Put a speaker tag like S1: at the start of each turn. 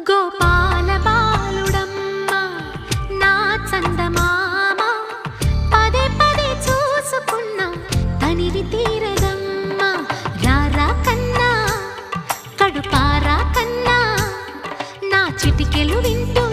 S1: గోపాల బాలుడమ్మ నా చందమామ పదే పదే చూసుకున్న తనివి తీరదమ్మ రారా కన్నా కడుపారా కన్నా నా చిటికెలు వింటూ